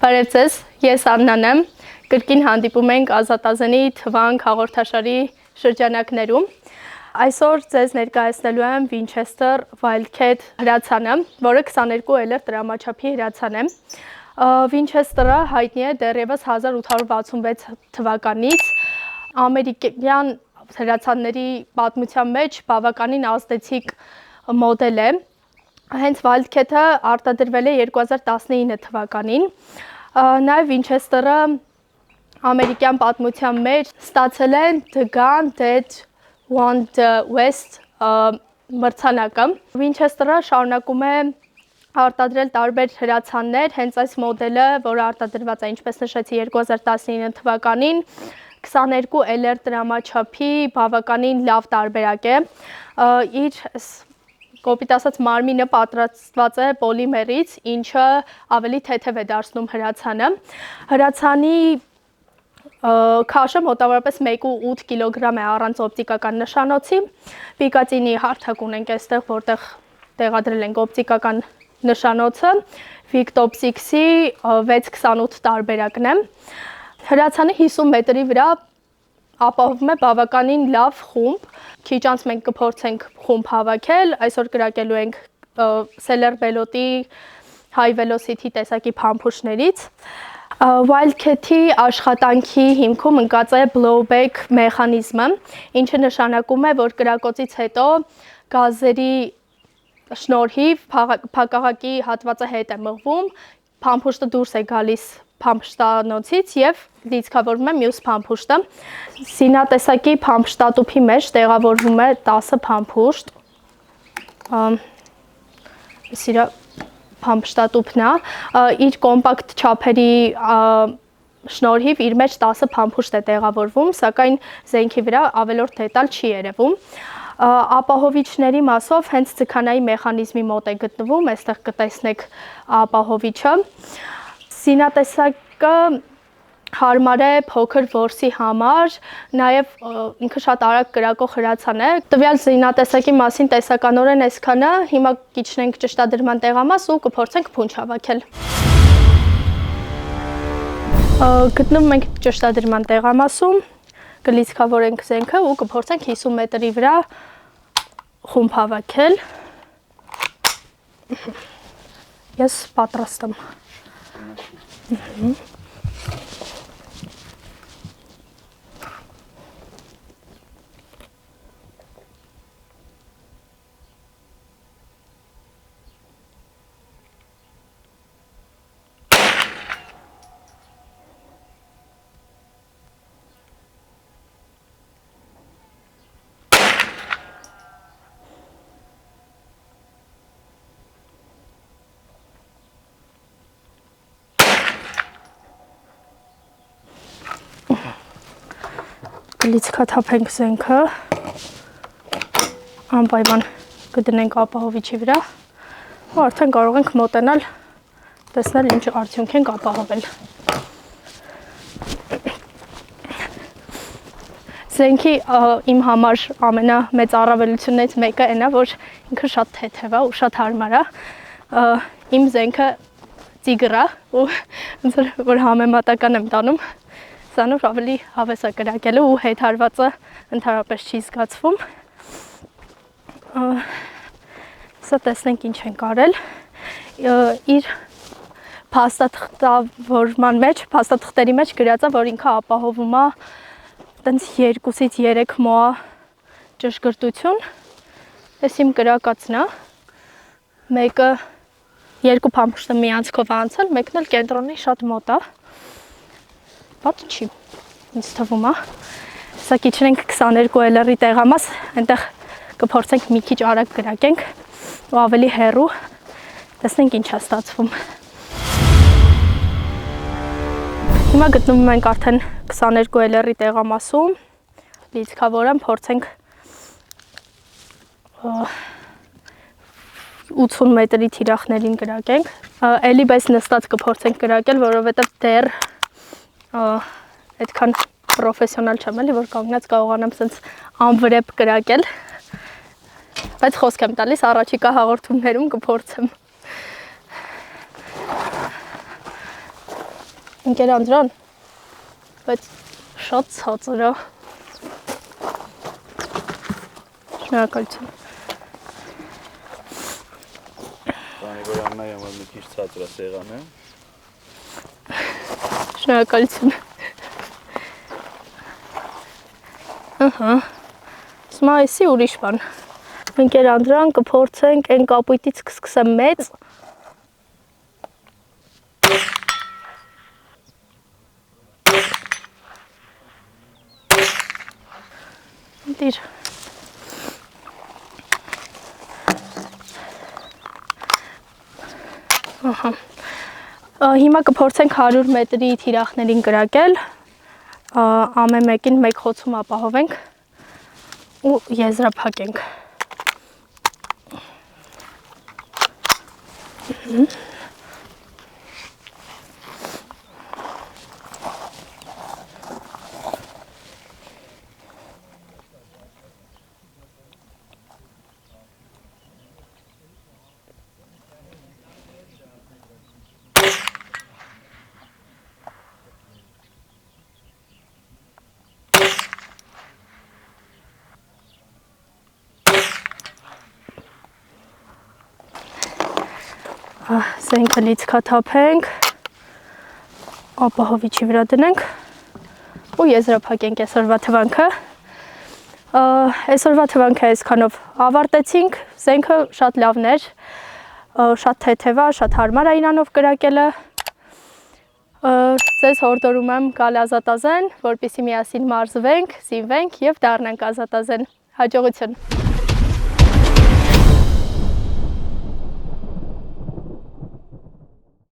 Բարև ձեզ, ես Աննան եմ, կրկին հանդիպում ենք Ազատազենի թվանք հաղորդաշարի շրջանակներում։ Այսօր ձեզ ներկայացնելու եմ Winchester Wildcat հրացանը, որը 22 էլեր տրամաչափի հրացան է։ Winchester-ը հայտնի է դեռևս 1866 թվականից, ամերիկյան հրացանների պատմության մեջ բավականին ազդեցիկ մոդել է։ Հենց Wildcat-ը արտադրվել է 2019 թվականին։ Նաև Winchester-ը ամերիկյան պատմության մեջ ստացել է The Gun That Won the West մրցանակը։ Winchester-ը շարունակում է արտադրել տարբեր հրացաններ, հենց այս մոդելը, որը արտադրված է, ինչպես նշեցի, 2019 թվականին, 22 էլեր տրամաչափի բավականին լավ տարբերակ է։ Իր կոպիտ ասած մարմինը պատրաստված է պոլիմերից, ինչը ավելի թեթև է դարձնում հրացանը։ Հրացանի քաշը մոտավորապես 1.8 կիլոգրամ է առանց օպտիկական նշանոցի։ Պիկատինի հարթակ ունենք այստեղ, որտեղ տեղադրել ենք օպտիկական նշանոցը, Victopsix-ի 628 տարբերակն է։ Հրացանը 50 մետրի վրա ապահովում է բավականին լավ խումբ։ Քիչ անց մենք կփորձենք խումբ հավաքել, այսօր կրակելու ենք Seller Bellot-ի High Velocity տեսակի փամփուշտներից։ Wildcat-ի աշխատանքի հիմքում ընկած է blowback մեխանիզմը, ինչը նշանակում է, որ կրակոցից հետո գազերի շնորհիվ փակաղակի հատվածը հետ է մղվում, փամփուշտը դուրս է գալիս փամփշտանոցից եւ լիցքավորվում է մյուս փամփուշտը։ Զինատեսակի փամփշտատուփի մեջ տեղավորվում է 10 փամփուշտ։ Սրա փամփշտատուփն է, իր կոմպակտ չափերի շնորհիվ իր մեջ 10 փամփուշտ է տեղավորվում, սակայն զենքի վրա ավելորդ դետալ չի երևում։ Ապահովիչների մասով հենց ձգանայի մեխանիզմի մոտ է գտնվում, այստեղ կտեսնեք ապահովիչը։ Զինատեսակը հարմար է փոքր որսի համար, նաև ինքը շատ արագ կրակող հրացան է։ Տվյալ զինատեսակի մասին տեսականորեն այսքանը, հիմա կիջնենք ճշտադրման տեղամաս ու կփորձենք փունջ հավաքել։ Գտնվում ենք ճշտադրման տեղամասում, կլիցքավորենք զենքը ու կփորձենք 50 մետրի վրա խումբ հավաքել։ Ես պատրաստ եմ։ Լիցքաթափենք զենքը, անպայման կդնենք ապահովիչի վրա ու արդեն կարող ենք մոտենալ, տեսնել ինչ արդյունք ենք ապահովել։ Զենքի իմ համար ամենամեծ առավելություններից մեկը այն է, որ ինքը շատ թեթև է ու շատ հարմար է։ Իմ զենքը ծիգր է ու ոնց որ համեմատական եմ տանում, սրանով ավելի հավես է կրակելու ու հետհարվածը ընդհանրապես չի զգացվում։ Սա տեսնենք ինչ ենք արել։ Իր փաստաթղթավորման մեջ, փաստաթղթերի մեջ գրած է, որ ինքը ապահովում է տենց 2-ից 3 մոա ճշգրտություն։ Այս իմ կրակածն է։ Մեկը երկու փամփուշտը մի անցքով անցել, մեկն էլ կենտրոնի շատ մոտ է։ Բաց չի, ինձ թվում է։ Սա կիջնենք 22 էլերի տեղամաս, այնտեղ կփորձենք մի քիչ արագ կրակենք ու ավելի հեռու, տեսնենք ինչ է ստացվում։ Հիմա գտնվում ենք արդեն 22 էլերի տեղամասում, լիցքավոր եմ, փորձենք 80 մետրի թիրախներին կրակենք։ Էլի բայց նստած կփորձենք կրակել, որովհետև դեռ այդքան պրոֆեսիոնալ չեմ, էլի, որ կանգնած կարողանամ սենց անվրեպ կրակել, բայց խոսք եմ տալիս, առաջիկա հաղորդումներում կփորձեմ։ Ընկեր Անդրան, բայց շատ ցածր է։ Շնորհակալություն։ Քանի որ Աննայի համար մի քիչ ցածր է սեղանը։ Շնորհակալություն։ Ահա։ Սա էսի ուրիշ բան։ Ընկեր Անդրան կփորձենք այն կապույտից կսկսեմ մեծ։ Դիր։ Ահա։ Հիմա կփորձենք 100 մետրի թիրախներին կրակել, ամեն մեկին մեկ խոցում ապահովենք ու եզրափակենք։ Զենքը լիցքաթափենք, ապահովիչի վրա դնենք ու եզրափակենք այսօրվա թվանքը։ Այսօրվա թվանքը այսքանով ավարտեցինք, զենքը շատ լավն էր, շատ թեթև է, շատ հարմար է իրանով կրակելը։ Ձեզ հորդորում եմ գալ ազատազեն, որպեսզի միասին մարզվենք, զինվենք եւ դառնանք ազատազեն։ Հաջողություն։